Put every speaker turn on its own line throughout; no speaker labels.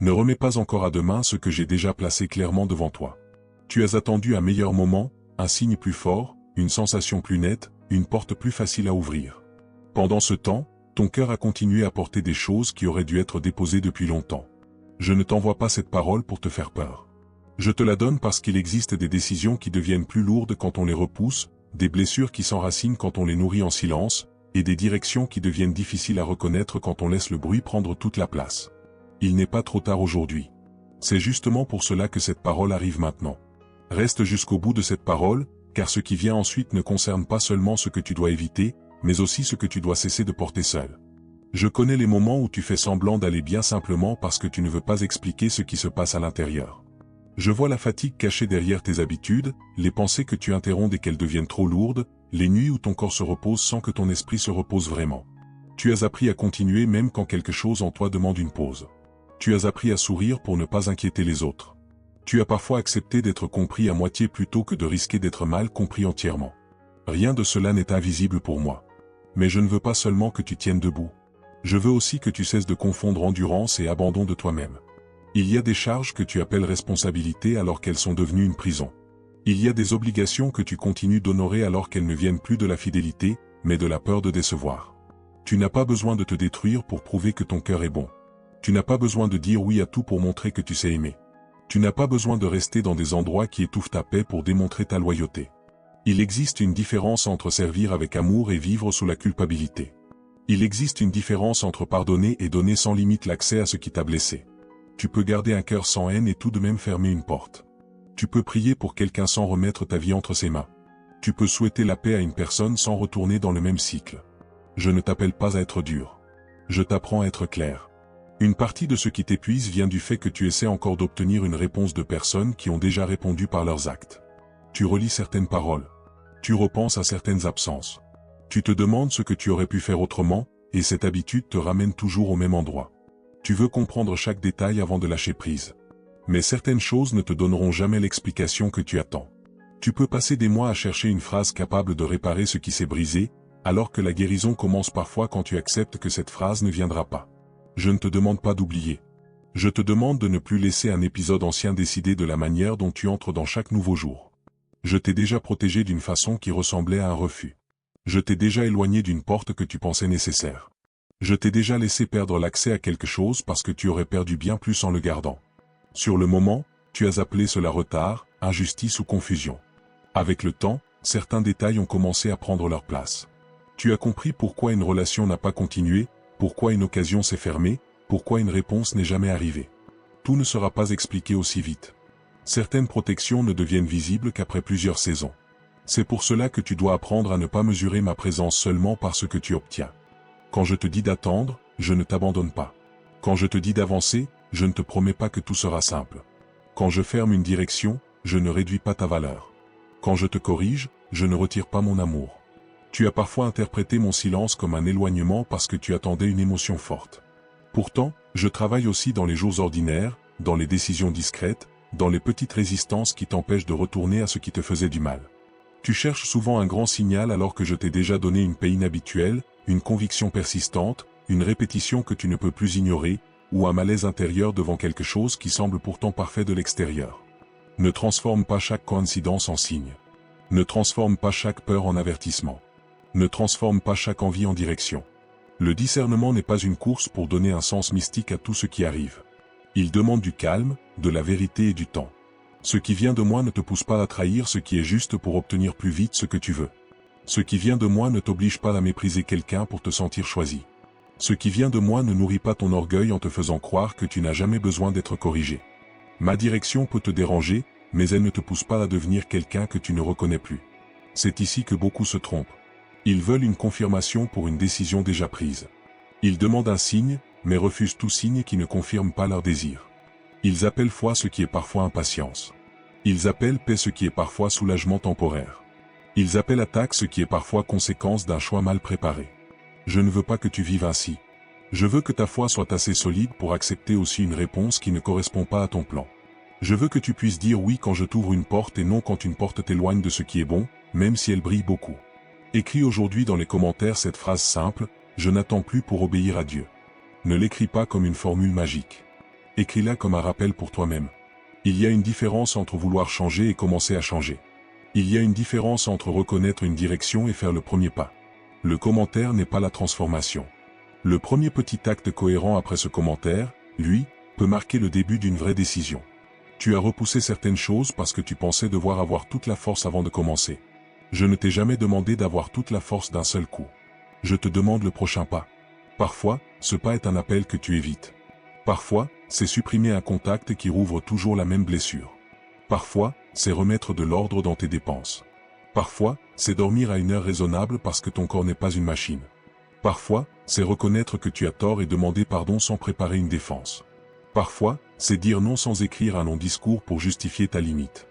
Ne remets pas encore à demain ce que j'ai déjà placé clairement devant toi. Tu as attendu un meilleur moment, un signe plus fort, une sensation plus nette, une porte plus facile à ouvrir. Pendant ce temps, ton cœur a continué à porter des choses qui auraient dû être déposées depuis longtemps. Je ne t'envoie pas cette parole pour te faire peur. Je te la donne parce qu'il existe des décisions qui deviennent plus lourdes quand on les repousse, des blessures qui s'enracinent quand on les nourrit en silence, et des directions qui deviennent difficiles à reconnaître quand on laisse le bruit prendre toute la place. Il n'est pas trop tard aujourd'hui. C'est justement pour cela que cette parole arrive maintenant. Reste jusqu'au bout de cette parole, car ce qui vient ensuite ne concerne pas seulement ce que tu dois éviter, mais aussi ce que tu dois cesser de porter seul. Je connais les moments où tu fais semblant d'aller bien simplement parce que tu ne veux pas expliquer ce qui se passe à l'intérieur. Je vois la fatigue cachée derrière tes habitudes, les pensées que tu interromps dès qu'elles deviennent trop lourdes, les nuits où ton corps se repose sans que ton esprit se repose vraiment. Tu as appris à continuer même quand quelque chose en toi demande une pause. Tu as appris à sourire pour ne pas inquiéter les autres. Tu as parfois accepté d'être compris à moitié plutôt que de risquer d'être mal compris entièrement. Rien de cela n'est invisible pour moi. Mais je ne veux pas seulement que tu tiennes debout. Je veux aussi que tu cesses de confondre endurance et abandon de toi-même. Il y a des charges que tu appelles responsabilités alors qu'elles sont devenues une prison. Il y a des obligations que tu continues d'honorer alors qu'elles ne viennent plus de la fidélité, mais de la peur de décevoir. Tu n'as pas besoin de te détruire pour prouver que ton cœur est bon. Tu n'as pas besoin de dire oui à tout pour montrer que tu sais aimer. Tu n'as pas besoin de rester dans des endroits qui étouffent ta paix pour démontrer ta loyauté. Il existe une différence entre servir avec amour et vivre sous la culpabilité. Il existe une différence entre pardonner et donner sans limite l'accès à ce qui t'a blessé. Tu peux garder un cœur sans haine et tout de même fermer une porte. Tu peux prier pour quelqu'un sans remettre ta vie entre ses mains. Tu peux souhaiter la paix à une personne sans retourner dans le même cycle. Je ne t'appelle pas à être dur. Je t'apprends à être clair. Une partie de ce qui t'épuise vient du fait que tu essaies encore d'obtenir une réponse de personnes qui ont déjà répondu par leurs actes. Tu relis certaines paroles. Tu repenses à certaines absences. Tu te demandes ce que tu aurais pu faire autrement, et cette habitude te ramène toujours au même endroit. Tu veux comprendre chaque détail avant de lâcher prise. Mais certaines choses ne te donneront jamais l'explication que tu attends. Tu peux passer des mois à chercher une phrase capable de réparer ce qui s'est brisé, alors que la guérison commence parfois quand tu acceptes que cette phrase ne viendra pas. Je ne te demande pas d'oublier. Je te demande de ne plus laisser un épisode ancien décider de la manière dont tu entres dans chaque nouveau jour. Je t'ai déjà protégé d'une façon qui ressemblait à un refus. Je t'ai déjà éloigné d'une porte que tu pensais nécessaire. Je t'ai déjà laissé perdre l'accès à quelque chose parce que tu aurais perdu bien plus en le gardant. Sur le moment, tu as appelé cela retard, injustice ou confusion. Avec le temps, certains détails ont commencé à prendre leur place. Tu as compris pourquoi une relation n'a pas continué, pourquoi une occasion s'est fermée, pourquoi une réponse n'est jamais arrivée. Tout ne sera pas expliqué aussi vite. Certaines protections ne deviennent visibles qu'après plusieurs saisons. C'est pour cela que tu dois apprendre à ne pas mesurer ma présence seulement par ce que tu obtiens. Quand je te dis d'attendre, je ne t'abandonne pas. Quand je te dis d'avancer, je ne te promets pas que tout sera simple. Quand je ferme une direction, je ne réduis pas ta valeur. Quand je te corrige, je ne retire pas mon amour. Tu as parfois interprété mon silence comme un éloignement parce que tu attendais une émotion forte. Pourtant, je travaille aussi dans les jours ordinaires, dans les décisions discrètes, dans les petites résistances qui t'empêchent de retourner à ce qui te faisait du mal. Tu cherches souvent un grand signal alors que je t'ai déjà donné une paix inhabituelle, une conviction persistante, une répétition que tu ne peux plus ignorer, ou un malaise intérieur devant quelque chose qui semble pourtant parfait de l'extérieur. Ne transforme pas chaque coïncidence en signe. Ne transforme pas chaque peur en avertissement. Ne transforme pas chaque envie en direction. Le discernement n'est pas une course pour donner un sens mystique à tout ce qui arrive. Il demande du calme, de la vérité et du temps. Ce qui vient de moi ne te pousse pas à trahir ce qui est juste pour obtenir plus vite ce que tu veux. Ce qui vient de moi ne t'oblige pas à mépriser quelqu'un pour te sentir choisi. Ce qui vient de moi ne nourrit pas ton orgueil en te faisant croire que tu n'as jamais besoin d'être corrigé. Ma direction peut te déranger, mais elle ne te pousse pas à devenir quelqu'un que tu ne reconnais plus. C'est ici que beaucoup se trompent. Ils veulent une confirmation pour une décision déjà prise. Ils demandent un signe, mais refusent tout signe qui ne confirme pas leur désir. Ils appellent foi ce qui est parfois impatience. Ils appellent paix ce qui est parfois soulagement temporaire. Ils appellent attaque ce qui est parfois conséquence d'un choix mal préparé. Je ne veux pas que tu vives ainsi. Je veux que ta foi soit assez solide pour accepter aussi une réponse qui ne correspond pas à ton plan. Je veux que tu puisses dire oui quand je t'ouvre une porte et non quand une porte t'éloigne de ce qui est bon, même si elle brille beaucoup. Écris aujourd'hui dans les commentaires cette phrase simple, je n'attends plus pour obéir à Dieu. Ne l'écris pas comme une formule magique. Écris-la comme un rappel pour toi-même. Il y a une différence entre vouloir changer et commencer à changer. Il y a une différence entre reconnaître une direction et faire le premier pas. Le commentaire n'est pas la transformation. Le premier petit acte cohérent après ce commentaire, lui, peut marquer le début d'une vraie décision. Tu as repoussé certaines choses parce que tu pensais devoir avoir toute la force avant de commencer. Je ne t'ai jamais demandé d'avoir toute la force d'un seul coup. Je te demande le prochain pas. Parfois, ce pas est un appel que tu évites. Parfois, c'est supprimer un contact qui rouvre toujours la même blessure. Parfois, c'est remettre de l'ordre dans tes dépenses. Parfois, c'est dormir à une heure raisonnable parce que ton corps n'est pas une machine. Parfois, c'est reconnaître que tu as tort et demander pardon sans préparer une défense. Parfois, c'est dire non sans écrire un long discours pour justifier ta limite.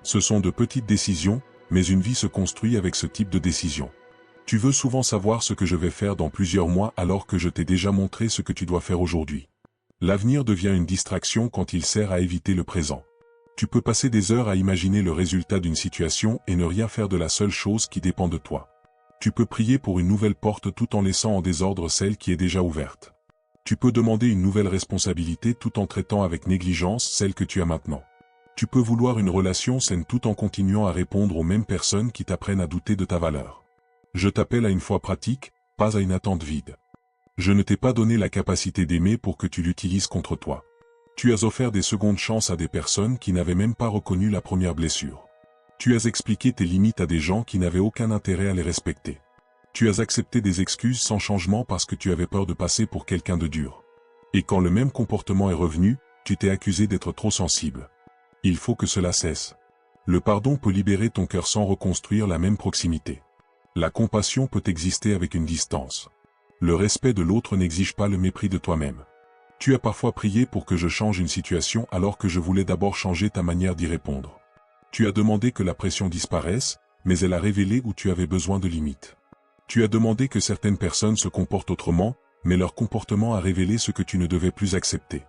Ce sont de petites décisions, mais une vie se construit avec ce type de décision. Tu veux souvent savoir ce que je vais faire dans plusieurs mois alors que je t'ai déjà montré ce que tu dois faire aujourd'hui. L'avenir devient une distraction quand il sert à éviter le présent. Tu peux passer des heures à imaginer le résultat d'une situation et ne rien faire de la seule chose qui dépend de toi. Tu peux prier pour une nouvelle porte tout en laissant en désordre celle qui est déjà ouverte. Tu peux demander une nouvelle responsabilité tout en traitant avec négligence celle que tu as maintenant. Tu peux vouloir une relation saine tout en continuant à répondre aux mêmes personnes qui t'apprennent à douter de ta valeur. Je t'appelle à une foi pratique, pas à une attente vide. Je ne t'ai pas donné la capacité d'aimer pour que tu l'utilises contre toi. Tu as offert des secondes chances à des personnes qui n'avaient même pas reconnu la première blessure. Tu as expliqué tes limites à des gens qui n'avaient aucun intérêt à les respecter. Tu as accepté des excuses sans changement parce que tu avais peur de passer pour quelqu'un de dur. Et quand le même comportement est revenu, tu t'es accusé d'être trop sensible. Il faut que cela cesse. Le pardon peut libérer ton cœur sans reconstruire la même proximité. La compassion peut exister avec une distance. Le respect de l'autre n'exige pas le mépris de toi-même. Tu as parfois prié pour que je change une situation alors que je voulais d'abord changer ta manière d'y répondre. Tu as demandé que la pression disparaisse, mais elle a révélé où tu avais besoin de limites. Tu as demandé que certaines personnes se comportent autrement, mais leur comportement a révélé ce que tu ne devais plus accepter.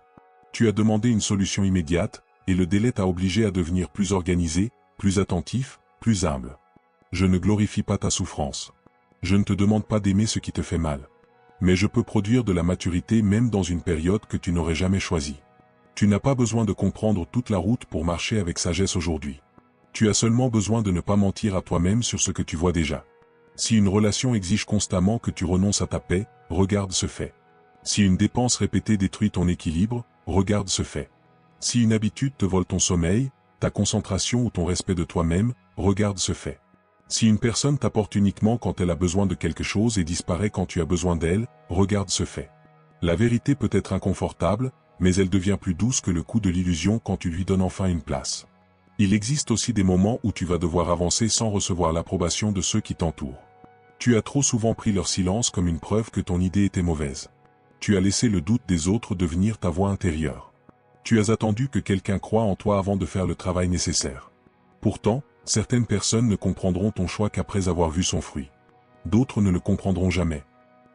Tu as demandé une solution immédiate, et le délai t'a obligé à devenir plus organisé, plus attentif, plus humble. Je ne glorifie pas ta souffrance. Je ne te demande pas d'aimer ce qui te fait mal. Mais je peux produire de la maturité même dans une période que tu n'aurais jamais choisie. Tu n'as pas besoin de comprendre toute la route pour marcher avec sagesse aujourd'hui. Tu as seulement besoin de ne pas mentir à toi-même sur ce que tu vois déjà. Si une relation exige constamment que tu renonces à ta paix, regarde ce fait. Si une dépense répétée détruit ton équilibre, regarde ce fait. Si une habitude te vole ton sommeil, ta concentration ou ton respect de toi-même, regarde ce fait. Si une personne t'apporte uniquement quand elle a besoin de quelque chose et disparaît quand tu as besoin d'elle, regarde ce fait. La vérité peut être inconfortable, mais elle devient plus douce que le coup de l'illusion quand tu lui donnes enfin une place. Il existe aussi des moments où tu vas devoir avancer sans recevoir l'approbation de ceux qui t'entourent. Tu as trop souvent pris leur silence comme une preuve que ton idée était mauvaise. Tu as laissé le doute des autres devenir ta voix intérieure. Tu as attendu que quelqu'un croie en toi avant de faire le travail nécessaire. Pourtant, certaines personnes ne comprendront ton choix qu'après avoir vu son fruit. D'autres ne le comprendront jamais.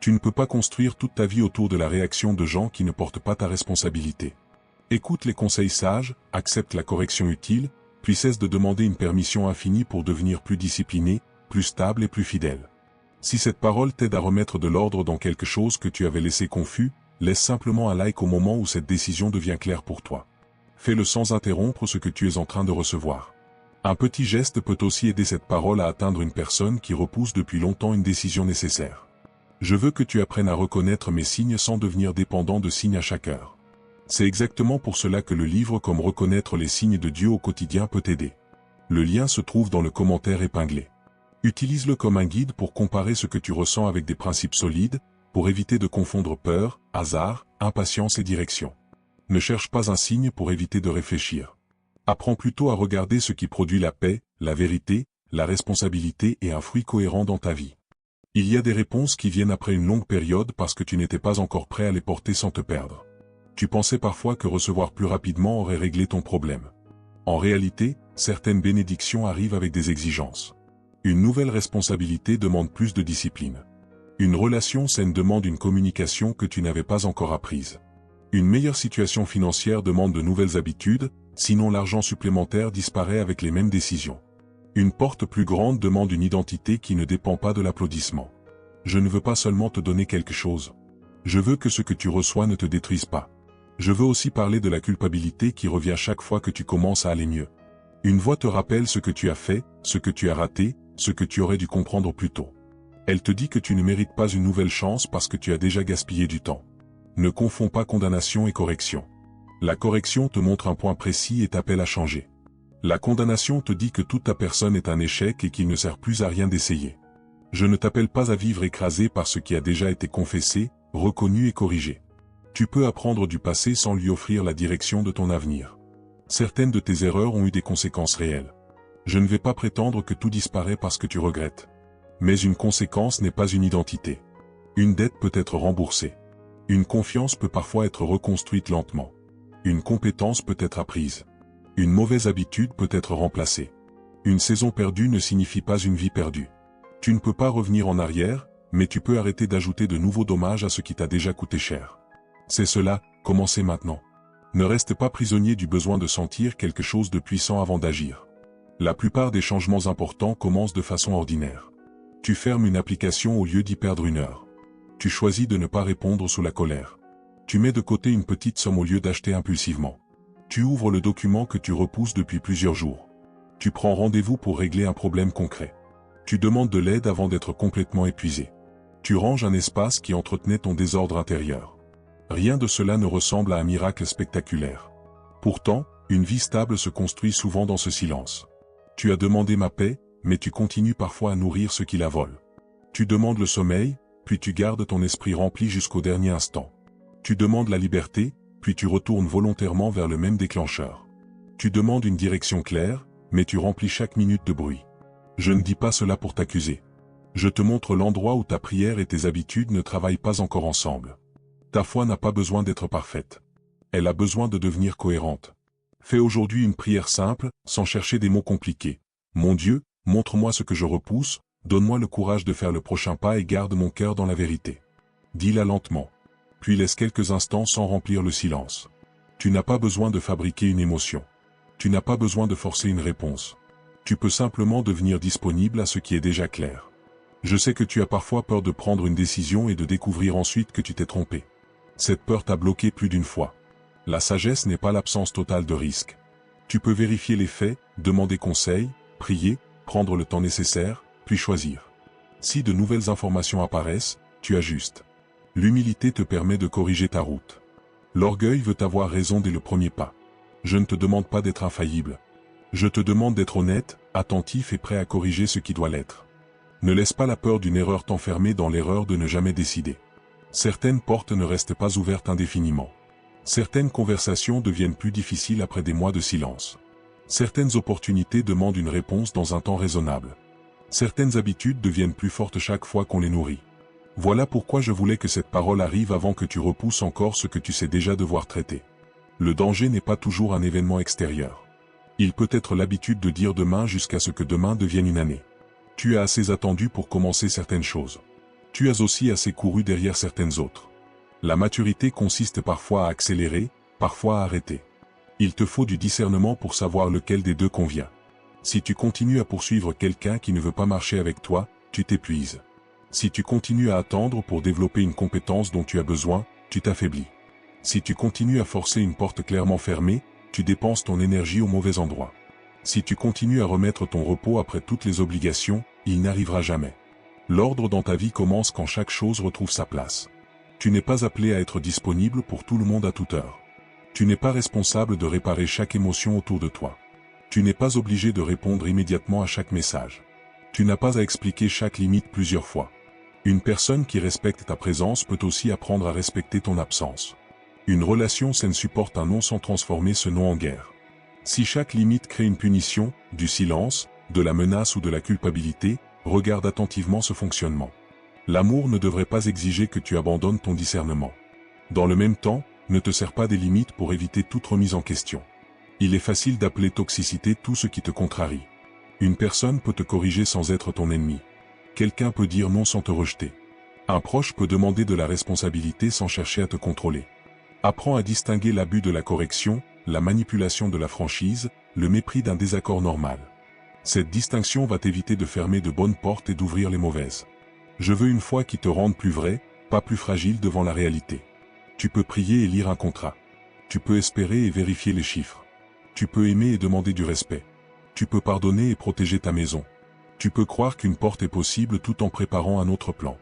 Tu ne peux pas construire toute ta vie autour de la réaction de gens qui ne portent pas ta responsabilité. Écoute les conseils sages, accepte la correction utile, puis cesse de demander une permission infinie pour devenir plus discipliné, plus stable et plus fidèle. Si cette parole t'aide à remettre de l'ordre dans quelque chose que tu avais laissé confus, laisse simplement un like au moment où cette décision devient claire pour toi. Fais-le sans interrompre ce que tu es en train de recevoir. Un petit geste peut aussi aider cette parole à atteindre une personne qui repousse depuis longtemps une décision nécessaire. Je veux que tu apprennes à reconnaître mes signes sans devenir dépendant de signes à chaque heure. C'est exactement pour cela que le livre comme Reconnaître les signes de Dieu au quotidien peut t'aider. Le lien se trouve dans le commentaire épinglé. Utilise-le comme un guide pour comparer ce que tu ressens avec des principes solides, pour éviter de confondre peur, hasard, impatience et direction. Ne cherche pas un signe pour éviter de réfléchir. Apprends plutôt à regarder ce qui produit la paix, la vérité, la responsabilité et un fruit cohérent dans ta vie. Il y a des réponses qui viennent après une longue période parce que tu n'étais pas encore prêt à les porter sans te perdre. Tu pensais parfois que recevoir plus rapidement aurait réglé ton problème. En réalité, certaines bénédictions arrivent avec des exigences. Une nouvelle responsabilité demande plus de discipline. Une relation saine demande une communication que tu n'avais pas encore apprise. Une meilleure situation financière demande de nouvelles habitudes, sinon l'argent supplémentaire disparaît avec les mêmes décisions. Une porte plus grande demande une identité qui ne dépend pas de l'applaudissement. Je ne veux pas seulement te donner quelque chose. Je veux que ce que tu reçois ne te détruise pas. Je veux aussi parler de la culpabilité qui revient chaque fois que tu commences à aller mieux. Une voix te rappelle ce que tu as fait, ce que tu as raté, ce que tu aurais dû comprendre plus tôt. Elle te dit que tu ne mérites pas une nouvelle chance parce que tu as déjà gaspillé du temps. Ne confonds pas condamnation et correction. La correction te montre un point précis et t'appelle à changer. La condamnation te dit que toute ta personne est un échec et qu'il ne sert plus à rien d'essayer. Je ne t'appelle pas à vivre écrasé par ce qui a déjà été confessé, reconnu et corrigé. Tu peux apprendre du passé sans lui offrir la direction de ton avenir. Certaines de tes erreurs ont eu des conséquences réelles. Je ne vais pas prétendre que tout disparaît parce que tu regrettes. Mais une conséquence n'est pas une identité. Une dette peut être remboursée. Une confiance peut parfois être reconstruite lentement. Une compétence peut être apprise. Une mauvaise habitude peut être remplacée. Une saison perdue ne signifie pas une vie perdue. Tu ne peux pas revenir en arrière, mais tu peux arrêter d'ajouter de nouveaux dommages à ce qui t'a déjà coûté cher. C'est cela, commencez maintenant. Ne reste pas prisonnier du besoin de sentir quelque chose de puissant avant d'agir. La plupart des changements importants commencent de façon ordinaire. Tu fermes une application au lieu d'y perdre 1 heure. Tu choisis de ne pas répondre sous la colère. Tu mets de côté une petite somme au lieu d'acheter impulsivement. Tu ouvres le document que tu repousses depuis plusieurs jours. Tu prends rendez-vous pour régler un problème concret. Tu demandes de l'aide avant d'être complètement épuisé. Tu ranges un espace qui entretenait ton désordre intérieur. Rien de cela ne ressemble à un miracle spectaculaire. Pourtant, une vie stable se construit souvent dans ce silence. Tu as demandé ma paix, mais tu continues parfois à nourrir ceux qui la volent. Tu demandes le sommeil, puis tu gardes ton esprit rempli jusqu'au dernier instant. Tu demandes la liberté, puis tu retournes volontairement vers le même déclencheur. Tu demandes une direction claire, mais tu remplis chaque minute de bruit. Je ne dis pas cela pour t'accuser. Je te montre l'endroit où ta prière et tes habitudes ne travaillent pas encore ensemble. Ta foi n'a pas besoin d'être parfaite. Elle a besoin de devenir cohérente. Fais aujourd'hui une prière simple, sans chercher des mots compliqués. Mon Dieu, montre-moi ce que je repousse, donne-moi le courage de faire le prochain pas et garde mon cœur dans la vérité. Dis-la lentement. Puis laisse quelques instants sans remplir le silence. Tu n'as pas besoin de fabriquer une émotion. Tu n'as pas besoin de forcer une réponse. Tu peux simplement devenir disponible à ce qui est déjà clair. Je sais que tu as parfois peur de prendre une décision et de découvrir ensuite que tu t'es trompé. Cette peur t'a bloqué plus d'une fois. La sagesse n'est pas l'absence totale de risque. Tu peux vérifier les faits, demander conseil, prier, prendre le temps nécessaire, puis choisir. Si de nouvelles informations apparaissent, tu ajustes. L'humilité te permet de corriger ta route. L'orgueil veut avoir raison dès le premier pas. Je ne te demande pas d'être infaillible. Je te demande d'être honnête, attentif et prêt à corriger ce qui doit l'être. Ne laisse pas la peur d'une erreur t'enfermer dans l'erreur de ne jamais décider. Certaines portes ne restent pas ouvertes indéfiniment. Certaines conversations deviennent plus difficiles après des mois de silence. Certaines opportunités demandent une réponse dans un temps raisonnable. Certaines habitudes deviennent plus fortes chaque fois qu'on les nourrit. Voilà pourquoi je voulais que cette parole arrive avant que tu repousses encore ce que tu sais déjà devoir traiter. Le danger n'est pas toujours un événement extérieur. Il peut être l'habitude de dire demain jusqu'à ce que demain devienne une année. Tu as assez attendu pour commencer certaines choses. Tu as aussi assez couru derrière certaines autres. La maturité consiste parfois à accélérer, parfois à arrêter. Il te faut du discernement pour savoir lequel des deux convient. Si tu continues à poursuivre quelqu'un qui ne veut pas marcher avec toi, tu t'épuises. Si tu continues à attendre pour développer une compétence dont tu as besoin, tu t'affaiblis. Si tu continues à forcer une porte clairement fermée, tu dépenses ton énergie au mauvais endroit. Si tu continues à remettre ton repos après toutes les obligations, il n'arrivera jamais. L'ordre dans ta vie commence quand chaque chose retrouve sa place. Tu n'es pas appelé à être disponible pour tout le monde à toute heure. Tu n'es pas responsable de réparer chaque émotion autour de toi. Tu n'es pas obligé de répondre immédiatement à chaque message. Tu n'as pas à expliquer chaque limite plusieurs fois. Une personne qui respecte ta présence peut aussi apprendre à respecter ton absence. Une relation saine supporte un non sans transformer ce non en guerre. Si chaque limite crée une punition, du silence, de la menace ou de la culpabilité, regarde attentivement ce fonctionnement. L'amour ne devrait pas exiger que tu abandonnes ton discernement. Dans le même temps, ne te sers pas des limites pour éviter toute remise en question. Il est facile d'appeler toxicité tout ce qui te contrarie. Une personne peut te corriger sans être ton ennemi. Quelqu'un peut dire non sans te rejeter. Un proche peut demander de la responsabilité sans chercher à te contrôler. Apprends à distinguer l'abus de la correction, la manipulation de la franchise, le mépris d'un désaccord normal. Cette distinction va t'éviter de fermer de bonnes portes et d'ouvrir les mauvaises. Je veux une foi qui te rende plus vrai, pas plus fragile devant la réalité. Tu peux prier et lire un contrat. Tu peux espérer et vérifier les chiffres. Tu peux aimer et demander du respect. Tu peux pardonner et protéger ta maison. Tu peux croire qu'une porte est possible tout en préparant un autre plan.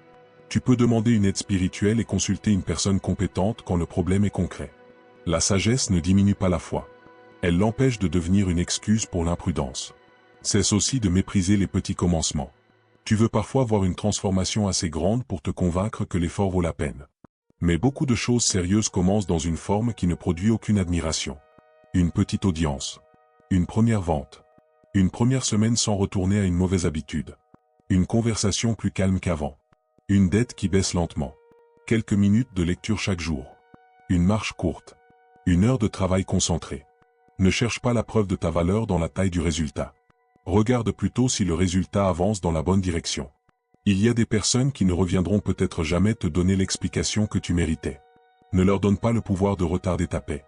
Tu peux demander une aide spirituelle et consulter une personne compétente quand le problème est concret. La sagesse ne diminue pas la foi. Elle l'empêche de devenir une excuse pour l'imprudence. Cesse aussi de mépriser les petits commencements. Tu veux parfois voir une transformation assez grande pour te convaincre que l'effort vaut la peine. Mais beaucoup de choses sérieuses commencent dans une forme qui ne produit aucune admiration. Une petite audience. Une première vente. Une première semaine sans retourner à une mauvaise habitude. Une conversation plus calme qu'avant. Une dette qui baisse lentement. Quelques minutes de lecture chaque jour. Une marche courte. Une heure de travail concentré. Ne cherche pas la preuve de ta valeur dans la taille du résultat. Regarde plutôt si le résultat avance dans la bonne direction. Il y a des personnes qui ne reviendront peut-être jamais te donner l'explication que tu méritais. Ne leur donne pas le pouvoir de retarder ta paix.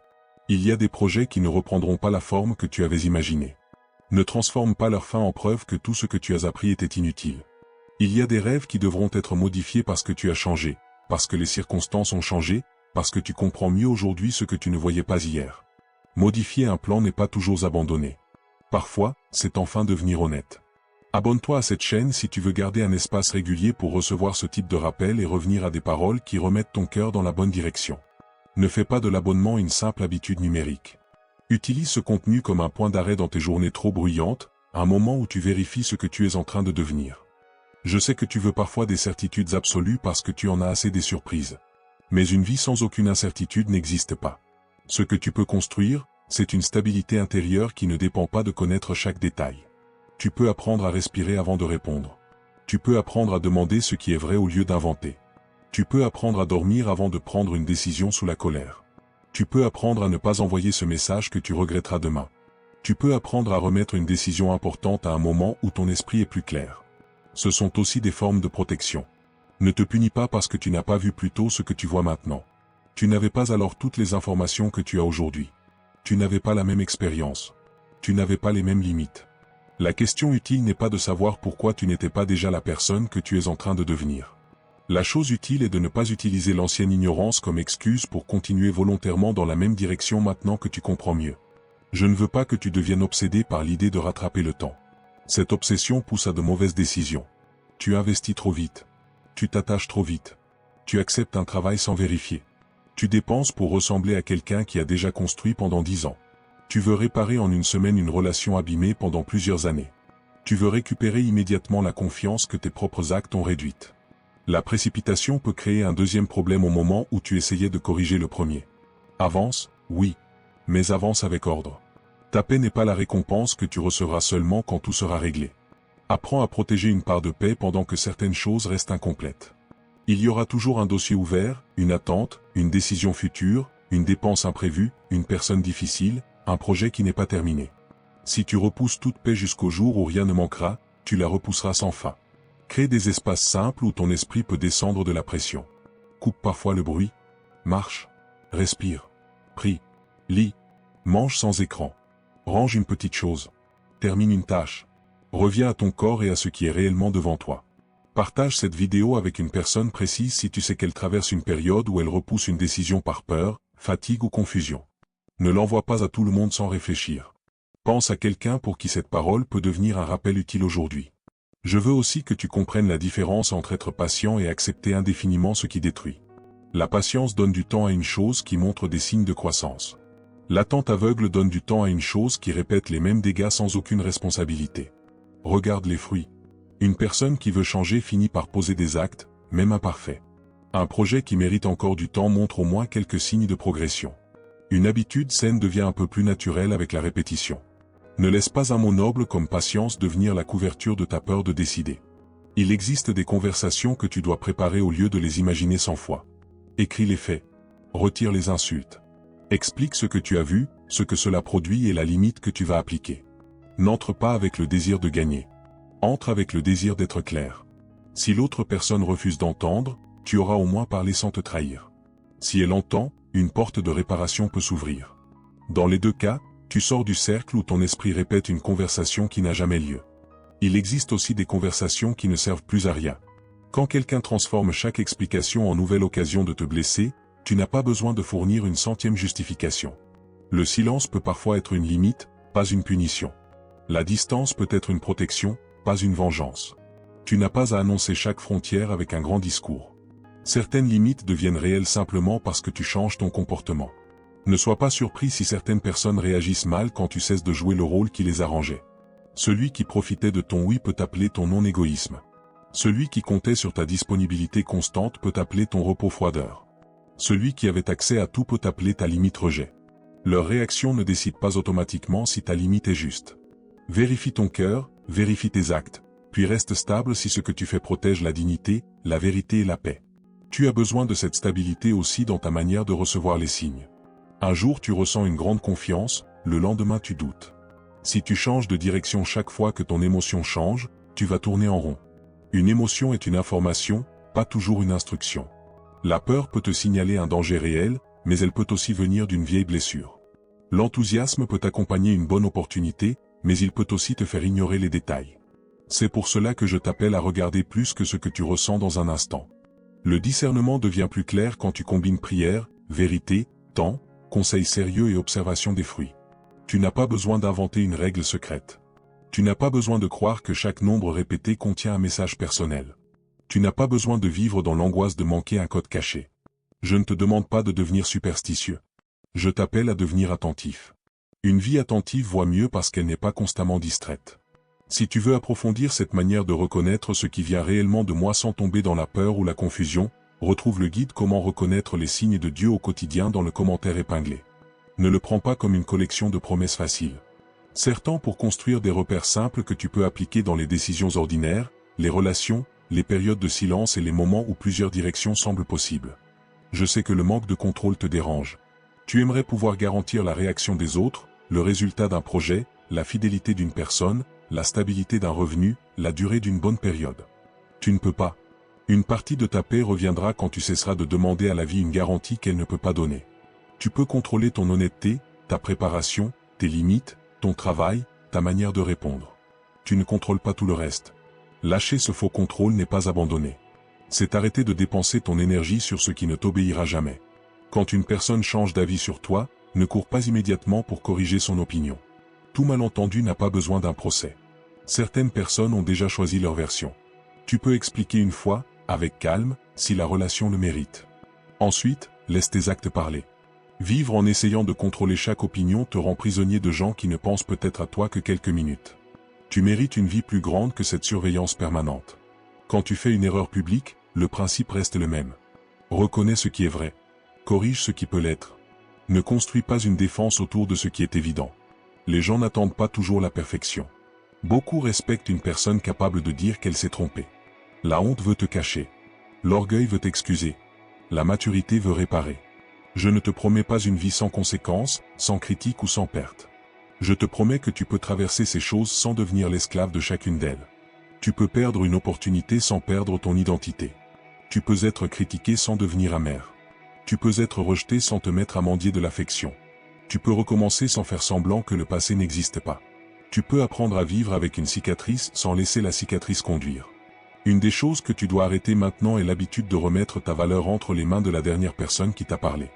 Il y a des projets qui ne reprendront pas la forme que tu avais imaginée. Ne transforme pas leur fin en preuve que tout ce que tu as appris était inutile. Il y a des rêves qui devront être modifiés parce que tu as changé, parce que les circonstances ont changé, parce que tu comprends mieux aujourd'hui ce que tu ne voyais pas hier. Modifier un plan n'est pas toujours abandonner. Parfois, c'est enfin devenir honnête. Abonne-toi à cette chaîne si tu veux garder un espace régulier pour recevoir ce type de rappel et revenir à des paroles qui remettent ton cœur dans la bonne direction. Ne fais pas de l'abonnement une simple habitude numérique. Utilise ce contenu comme un point d'arrêt dans tes journées trop bruyantes, un moment où tu vérifies ce que tu es en train de devenir. Je sais que tu veux parfois des certitudes absolues parce que tu en as assez des surprises. Mais une vie sans aucune incertitude n'existe pas. Ce que tu peux construire, c'est une stabilité intérieure qui ne dépend pas de connaître chaque détail. Tu peux apprendre à respirer avant de répondre. Tu peux apprendre à demander ce qui est vrai au lieu d'inventer. Tu peux apprendre à dormir avant de prendre une décision sous la colère. Tu peux apprendre à ne pas envoyer ce message que tu regretteras demain. Tu peux apprendre à remettre une décision importante à un moment où ton esprit est plus clair. Ce sont aussi des formes de protection. Ne te punis pas parce que tu n'as pas vu plus tôt ce que tu vois maintenant. Tu n'avais pas alors toutes les informations que tu as aujourd'hui. Tu n'avais pas la même expérience. Tu n'avais pas les mêmes limites. La question utile n'est pas de savoir pourquoi tu n'étais pas déjà la personne que tu es en train de devenir. La chose utile est de ne pas utiliser l'ancienne ignorance comme excuse pour continuer volontairement dans la même direction maintenant que tu comprends mieux. Je ne veux pas que tu deviennes obsédé par l'idée de rattraper le temps. Cette obsession pousse à de mauvaises décisions. Tu investis trop vite. Tu t'attaches trop vite. Tu acceptes un travail sans vérifier. Tu dépenses pour ressembler à quelqu'un qui a déjà construit pendant 10 ans. Tu veux réparer en une semaine une relation abîmée pendant plusieurs années. Tu veux récupérer immédiatement la confiance que tes propres actes ont réduite. La précipitation peut créer un deuxième problème au moment où tu essayais de corriger le premier. Avance, oui, mais avance avec ordre. Ta paix n'est pas la récompense que tu recevras seulement quand tout sera réglé. Apprends à protéger une part de paix pendant que certaines choses restent incomplètes. Il y aura toujours un dossier ouvert, une attente, une décision future, une dépense imprévue, une personne difficile, un projet qui n'est pas terminé. Si tu repousses toute paix jusqu'au jour où rien ne manquera, tu la repousseras sans fin. Crée des espaces simples où ton esprit peut descendre de la pression. Coupe parfois le bruit. Marche. Respire. Prie. Lis. Mange sans écran. Range une petite chose. Termine une tâche. Reviens à ton corps et à ce qui est réellement devant toi. Partage cette vidéo avec une personne précise si tu sais qu'elle traverse une période où elle repousse une décision par peur, fatigue ou confusion. Ne l'envoie pas à tout le monde sans réfléchir. Pense à quelqu'un pour qui cette parole peut devenir un rappel utile aujourd'hui. Je veux aussi que tu comprennes la différence entre être patient et accepter indéfiniment ce qui détruit. La patience donne du temps à une chose qui montre des signes de croissance. L'attente aveugle donne du temps à une chose qui répète les mêmes dégâts sans aucune responsabilité. Regarde les fruits. Une personne qui veut changer finit par poser des actes, même imparfaits. Un projet qui mérite encore du temps montre au moins quelques signes de progression. Une habitude saine devient un peu plus naturelle avec la répétition. Ne laisse pas un mot noble comme patience devenir la couverture de ta peur de décider. Il existe des conversations que tu dois préparer au lieu de les imaginer 100 fois. Écris les faits. Retire les insultes. Explique ce que tu as vu, ce que cela produit et la limite que tu vas appliquer. N'entre pas avec le désir de gagner. Entre avec le désir d'être clair. Si l'autre personne refuse d'entendre, tu auras au moins parlé sans te trahir. Si elle entend, une porte de réparation peut s'ouvrir. Dans les deux cas, tu sors du cercle où ton esprit répète une conversation qui n'a jamais lieu. Il existe aussi des conversations qui ne servent plus à rien. Quand quelqu'un transforme chaque explication en nouvelle occasion de te blesser, Tu n'as pas besoin de fournir une centième justification. Le silence peut parfois être une limite, pas une punition. La distance peut être une protection, pas une vengeance. Tu n'as pas à annoncer chaque frontière avec un grand discours. Certaines limites deviennent réelles simplement parce que tu changes ton comportement. Ne sois pas surpris si certaines personnes réagissent mal quand tu cesses de jouer le rôle qui les arrangeait. Celui qui profitait de ton oui peut t'appeler ton non-égoïsme. Celui qui comptait sur ta disponibilité constante peut t'appeler ton repos-froideur. Celui qui avait accès à tout peut t'appeler ta limite rejet. Leur réaction ne décide pas automatiquement si ta limite est juste. Vérifie ton cœur, vérifie tes actes, puis reste stable si ce que tu fais protège la dignité, la vérité et la paix. Tu as besoin de cette stabilité aussi dans ta manière de recevoir les signes. Un jour tu ressens une grande confiance, le lendemain tu doutes. Si tu changes de direction chaque fois que ton émotion change, tu vas tourner en rond. Une émotion est une information, pas toujours une instruction. La peur peut te signaler un danger réel, mais elle peut aussi venir d'une vieille blessure. L'enthousiasme peut accompagner une bonne opportunité, mais il peut aussi te faire ignorer les détails. C'est pour cela que je t'appelle à regarder plus que ce que tu ressens dans un instant. Le discernement devient plus clair quand tu combines prière, vérité, temps, conseils sérieux et observation des fruits. Tu n'as pas besoin d'inventer une règle secrète. Tu n'as pas besoin de croire que chaque nombre répété contient un message personnel. Tu n'as pas besoin de vivre dans l'angoisse de manquer un code caché. Je ne te demande pas de devenir superstitieux. Je t'appelle à devenir attentif. Une vie attentive voit mieux parce qu'elle n'est pas constamment distraite. Si tu veux approfondir cette manière de reconnaître ce qui vient réellement de moi sans tomber dans la peur ou la confusion, retrouve le guide Comment reconnaître les signes de Dieu au quotidien dans le commentaire épinglé. Ne le prends pas comme une collection de promesses faciles. Serre-t'en pour construire des repères simples que tu peux appliquer dans les décisions ordinaires, les relations, les périodes de silence et les moments où plusieurs directions semblent possibles. Je sais que le manque de contrôle te dérange. Tu aimerais pouvoir garantir la réaction des autres, le résultat d'un projet, la fidélité d'une personne, la stabilité d'un revenu, la durée d'une bonne période. Tu ne peux pas. Une partie de ta paix reviendra quand tu cesseras de demander à la vie une garantie qu'elle ne peut pas donner. Tu peux contrôler ton honnêteté, ta préparation, tes limites, ton travail, ta manière de répondre. Tu ne contrôles pas tout le reste. Lâcher ce faux contrôle n'est pas abandonner. C'est arrêter de dépenser ton énergie sur ce qui ne t'obéira jamais. Quand une personne change d'avis sur toi, ne cours pas immédiatement pour corriger son opinion. Tout malentendu n'a pas besoin d'un procès. Certaines personnes ont déjà choisi leur version. Tu peux expliquer une fois, avec calme, si la relation le mérite. Ensuite, laisse tes actes parler. Vivre en essayant de contrôler chaque opinion te rend prisonnier de gens qui ne pensent peut-être à toi que quelques minutes. Tu mérites une vie plus grande que cette surveillance permanente. Quand tu fais une erreur publique, le principe reste le même. Reconnais ce qui est vrai. Corrige ce qui peut l'être. Ne construis pas une défense autour de ce qui est évident. Les gens n'attendent pas toujours la perfection. Beaucoup respectent une personne capable de dire qu'elle s'est trompée. La honte veut te cacher. L'orgueil veut t'excuser. La maturité veut réparer. Je ne te promets pas une vie sans conséquences, sans critique ou sans perte. Je te promets que tu peux traverser ces choses sans devenir l'esclave de chacune d'elles. Tu peux perdre une opportunité sans perdre ton identité. Tu peux être critiqué sans devenir amer. Tu peux être rejeté sans te mettre à mendier de l'affection. Tu peux recommencer sans faire semblant que le passé n'existe pas. Tu peux apprendre à vivre avec une cicatrice sans laisser la cicatrice conduire. Une des choses que tu dois arrêter maintenant est l'habitude de remettre ta valeur entre les mains de la dernière personne qui t'a parlé.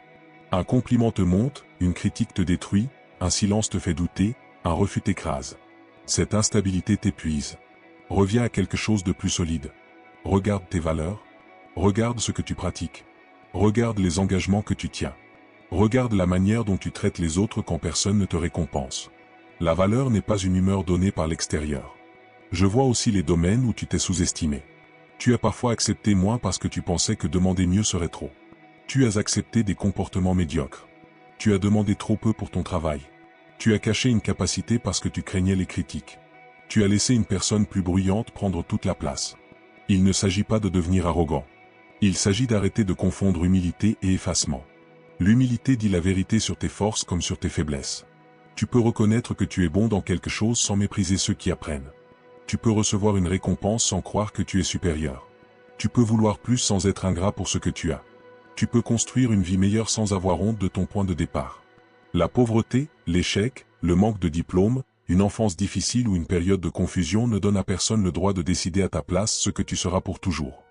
Un compliment te monte, une critique te détruit, un silence te fait douter, un refus t'écrase. Cette instabilité t'épuise. Reviens à quelque chose de plus solide. Regarde tes valeurs. Regarde ce que tu pratiques. Regarde les engagements que tu tiens. Regarde la manière dont tu traites les autres quand personne ne te récompense. La valeur n'est pas une humeur donnée par l'extérieur. Je vois aussi les domaines où tu t'es sous-estimé. Tu as parfois accepté moins parce que tu pensais que demander mieux serait trop. Tu as accepté des comportements médiocres. Tu as demandé trop peu pour ton travail. Tu as caché une capacité parce que tu craignais les critiques. Tu as laissé une personne plus bruyante prendre toute la place. Il ne s'agit pas de devenir arrogant. Il s'agit d'arrêter de confondre humilité et effacement. L'humilité dit la vérité sur tes forces comme sur tes faiblesses. Tu peux reconnaître que tu es bon dans quelque chose sans mépriser ceux qui apprennent. Tu peux recevoir une récompense sans croire que tu es supérieur. Tu peux vouloir plus sans être ingrat pour ce que tu as. Tu peux construire une vie meilleure sans avoir honte de ton point de départ. La pauvreté, l'échec, le manque de diplôme, une enfance difficile ou une période de confusion ne donnent à personne le droit de décider à ta place ce que tu seras pour toujours.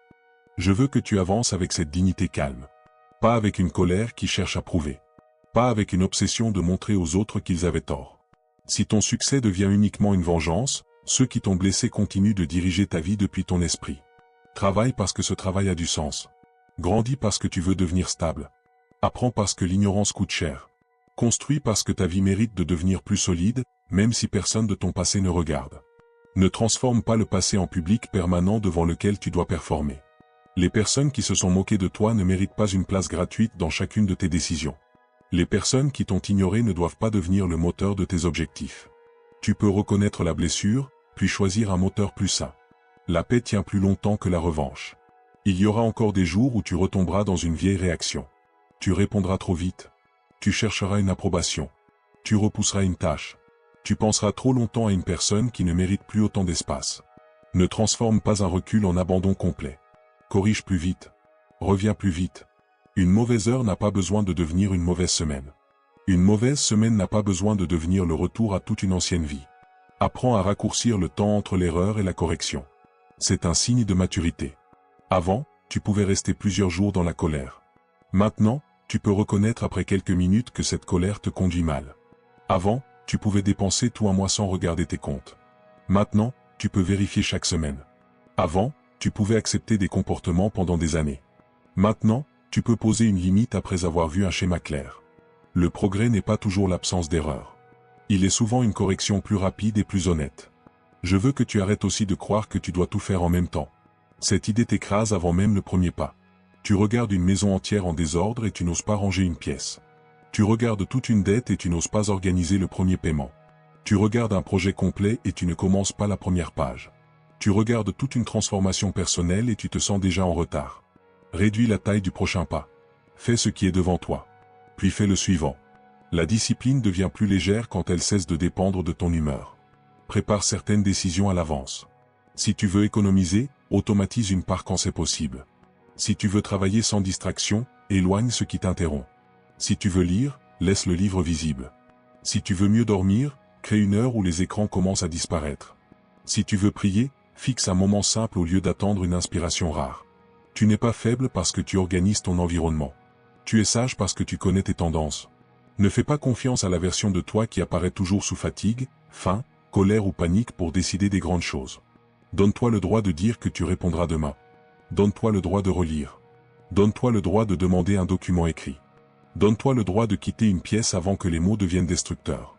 Je veux que tu avances avec cette dignité calme. Pas avec une colère qui cherche à prouver. Pas avec une obsession de montrer aux autres qu'ils avaient tort. Si ton succès devient uniquement une vengeance, ceux qui t'ont blessé continuent de diriger ta vie depuis ton esprit. Travaille parce que ce travail a du sens. Grandis parce que tu veux devenir stable. Apprends parce que l'ignorance coûte cher. Construis parce que ta vie mérite de devenir plus solide, même si personne de ton passé ne regarde. Ne transforme pas le passé en public permanent devant lequel tu dois performer. Les personnes qui se sont moquées de toi ne méritent pas une place gratuite dans chacune de tes décisions. Les personnes qui t'ont ignoré ne doivent pas devenir le moteur de tes objectifs. Tu peux reconnaître la blessure, puis choisir un moteur plus sain. La paix tient plus longtemps que la revanche. Il y aura encore des jours où tu retomberas dans une vieille réaction. Tu répondras trop vite. Tu chercheras une approbation. Tu repousseras une tâche. Tu penseras trop longtemps à une personne qui ne mérite plus autant d'espace. Ne transforme pas un recul en abandon complet. Corrige plus vite. Reviens plus vite. Une mauvaise heure n'a pas besoin de devenir une mauvaise semaine. Une mauvaise semaine n'a pas besoin de devenir le retour à toute une ancienne vie. Apprends à raccourcir le temps entre l'erreur et la correction. C'est un signe de maturité. Avant, tu pouvais rester plusieurs jours dans la colère. Maintenant, tu peux reconnaître après quelques minutes que cette colère te conduit mal. Avant, tu pouvais dépenser tout un mois sans regarder tes comptes. Maintenant, tu peux vérifier chaque semaine. Avant, tu pouvais accepter des comportements pendant des années. Maintenant, tu peux poser une limite après avoir vu un schéma clair. Le progrès n'est pas toujours l'absence d'erreur. Il est souvent une correction plus rapide et plus honnête. Je veux que tu arrêtes aussi de croire que tu dois tout faire en même temps. Cette idée t'écrase avant même le premier pas. Tu regardes une maison entière en désordre et tu n'oses pas ranger une pièce. Tu regardes toute une dette et tu n'oses pas organiser le premier paiement. Tu regardes un projet complet et tu ne commences pas la première page. Tu regardes toute une transformation personnelle et tu te sens déjà en retard. Réduis la taille du prochain pas. Fais ce qui est devant toi. Puis fais le suivant. La discipline devient plus légère quand elle cesse de dépendre de ton humeur. Prépare certaines décisions à l'avance. Si tu veux économiser, automatise une part quand c'est possible. Si tu veux travailler sans distraction, éloigne ce qui t'interrompt. Si tu veux lire, laisse le livre visible. Si tu veux mieux dormir, crée une heure où les écrans commencent à disparaître. Si tu veux prier, fixe un moment simple au lieu d'attendre une inspiration rare. Tu n'es pas faible parce que tu organises ton environnement. Tu es sage parce que tu connais tes tendances. Ne fais pas confiance à la version de toi qui apparaît toujours sous fatigue, faim, colère ou panique pour décider des grandes choses. Donne-toi le droit de dire que tu répondras demain. Donne-toi le droit de relire. Donne-toi le droit de demander un document écrit. Donne-toi le droit de quitter une pièce avant que les mots deviennent destructeurs.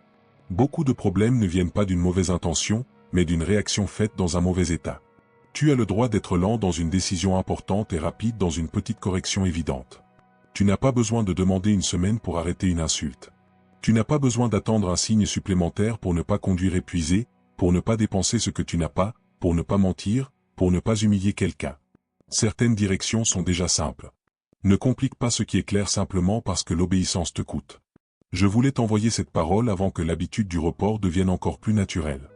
Beaucoup de problèmes ne viennent pas d'une mauvaise intention, mais d'une réaction faite dans un mauvais état. Tu as le droit d'être lent dans une décision importante et rapide dans une petite correction évidente. Tu n'as pas besoin de demander une semaine pour arrêter une insulte. Tu n'as pas besoin d'attendre un signe supplémentaire pour ne pas conduire épuisé, pour ne pas dépenser ce que tu n'as pas, pour ne pas mentir, pour ne pas humilier quelqu'un. Certaines directions sont déjà simples. Ne complique pas ce qui est clair simplement parce que l'obéissance te coûte. Je voulais t'envoyer cette parole avant que l'habitude du report devienne encore plus naturelle.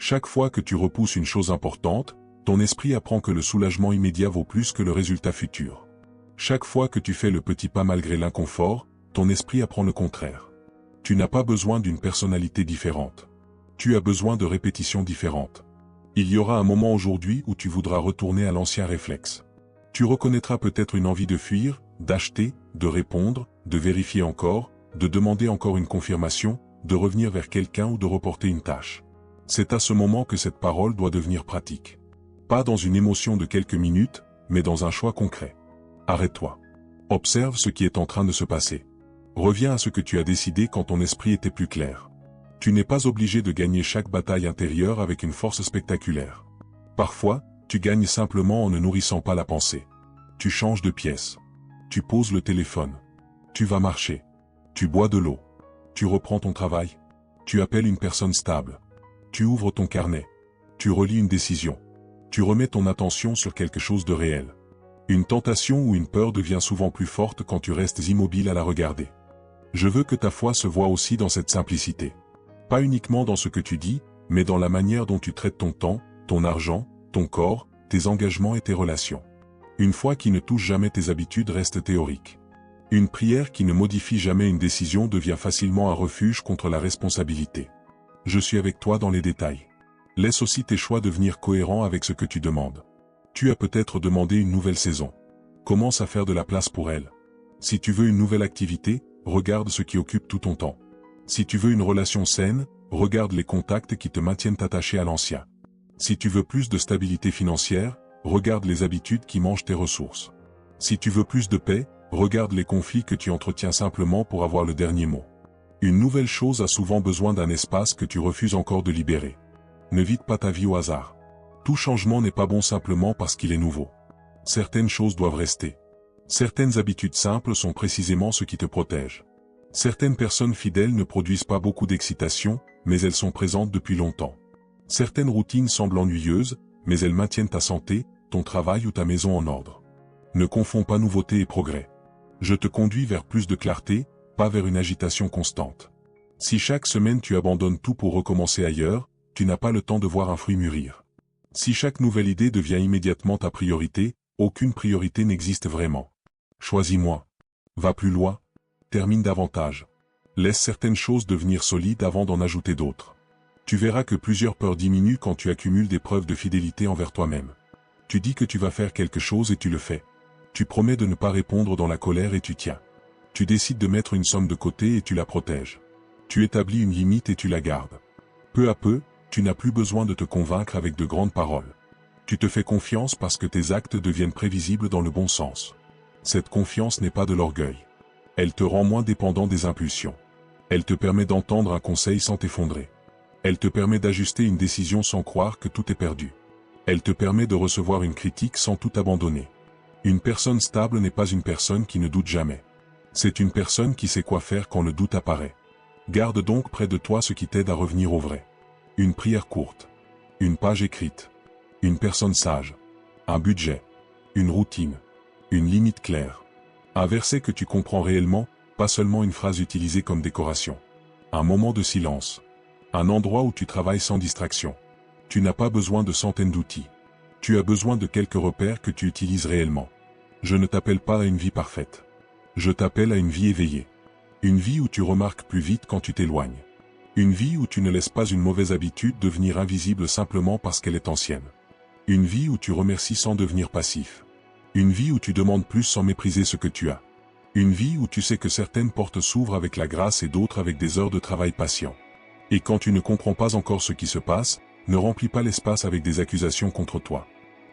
Chaque fois que tu repousses une chose importante, ton esprit apprend que le soulagement immédiat vaut plus que le résultat futur. Chaque fois que tu fais le petit pas malgré l'inconfort, ton esprit apprend le contraire. Tu n'as pas besoin d'une personnalité différente. Tu as besoin de répétitions différentes. Il y aura un moment aujourd'hui où tu voudras retourner à l'ancien réflexe. Tu reconnaîtras peut-être une envie de fuir, d'acheter, de répondre, de vérifier encore, de demander encore une confirmation, de revenir vers quelqu'un ou de reporter une tâche. C'est à ce moment que cette parole doit devenir pratique. Pas dans une émotion de quelques minutes, mais dans un choix concret. Arrête-toi. Observe ce qui est en train de se passer. Reviens à ce que tu as décidé quand ton esprit était plus clair. Tu n'es pas obligé de gagner chaque bataille intérieure avec une force spectaculaire. Parfois, tu gagnes simplement en ne nourrissant pas la pensée. Tu changes de pièce. Tu poses le téléphone. Tu vas marcher. Tu bois de l'eau. Tu reprends ton travail. Tu appelles une personne stable. Tu ouvres ton carnet. Tu relis une décision. Tu remets ton attention sur quelque chose de réel. Une tentation ou une peur devient souvent plus forte quand tu restes immobile à la regarder. Je veux que ta foi se voie aussi dans cette simplicité. Pas uniquement dans ce que tu dis, mais dans la manière dont tu traites ton temps, ton argent, ton corps, tes engagements et tes relations. Une foi qui ne touche jamais tes habitudes reste théorique. Une prière qui ne modifie jamais une décision devient facilement un refuge contre la responsabilité. Je suis avec toi dans les détails. Laisse aussi tes choix devenir cohérents avec ce que tu demandes. Tu as peut-être demandé une nouvelle saison. Commence à faire de la place pour elle. Si tu veux une nouvelle activité, regarde ce qui occupe tout ton temps. Si tu veux une relation saine, regarde les contacts qui te maintiennent attaché à l'ancien. Si tu veux plus de stabilité financière, regarde les habitudes qui mangent tes ressources. Si tu veux plus de paix, regarde les conflits que tu entretiens simplement pour avoir le dernier mot. Une nouvelle chose a souvent besoin d'un espace que tu refuses encore de libérer. Ne vide pas ta vie au hasard. Tout changement n'est pas bon simplement parce qu'il est nouveau. Certaines choses doivent rester. Certaines habitudes simples sont précisément ce qui te protège. Certaines personnes fidèles ne produisent pas beaucoup d'excitation, mais elles sont présentes depuis longtemps. Certaines routines semblent ennuyeuses, mais elles maintiennent ta santé, ton travail ou ta maison en ordre. Ne confonds pas nouveauté et progrès. Je te conduis vers plus de clarté, pas vers une agitation constante. Si chaque semaine tu abandonnes tout pour recommencer ailleurs, tu n'as pas le temps de voir un fruit mûrir. Si chaque nouvelle idée devient immédiatement ta priorité, aucune priorité n'existe vraiment. Choisis-moi. Va plus loin. Termine davantage. Laisse certaines choses devenir solides avant d'en ajouter d'autres. Tu verras que plusieurs peurs diminuent quand tu accumules des preuves de fidélité envers toi-même. Tu dis que tu vas faire quelque chose et tu le fais. Tu promets de ne pas répondre dans la colère et tu tiens. Tu décides de mettre une somme de côté et tu la protèges. Tu établis une limite et tu la gardes. Peu à peu, tu n'as plus besoin de te convaincre avec de grandes paroles. Tu te fais confiance parce que tes actes deviennent prévisibles dans le bon sens. Cette confiance n'est pas de l'orgueil. Elle te rend moins dépendant des impulsions. Elle te permet d'entendre un conseil sans t'effondrer. Elle te permet d'ajuster une décision sans croire que tout est perdu. Elle te permet de recevoir une critique sans tout abandonner. Une personne stable n'est pas une personne qui ne doute jamais. C'est une personne qui sait quoi faire quand le doute apparaît. Garde donc près de toi ce qui t'aide à revenir au vrai. Une prière courte. Une page écrite. Une personne sage. Un budget. Une routine. Une limite claire. Un verset que tu comprends réellement, pas seulement une phrase utilisée comme décoration. Un moment de silence. Un endroit où tu travailles sans distraction. Tu n'as pas besoin de centaines d'outils. Tu as besoin de quelques repères que tu utilises réellement. Je ne t'appelle pas à une vie parfaite. Je t'appelle à une vie éveillée. Une vie où tu remarques plus vite quand tu t'éloignes. Une vie où tu ne laisses pas une mauvaise habitude devenir invisible simplement parce qu'elle est ancienne. Une vie où tu remercies sans devenir passif. Une vie où tu demandes plus sans mépriser ce que tu as. Une vie où tu sais que certaines portes s'ouvrent avec la grâce et d'autres avec des heures de travail patient. Et quand tu ne comprends pas encore ce qui se passe, ne remplis pas l'espace avec des accusations contre toi.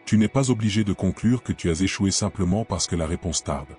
Tu n'es pas obligé de conclure que tu as échoué simplement parce que la réponse tarde.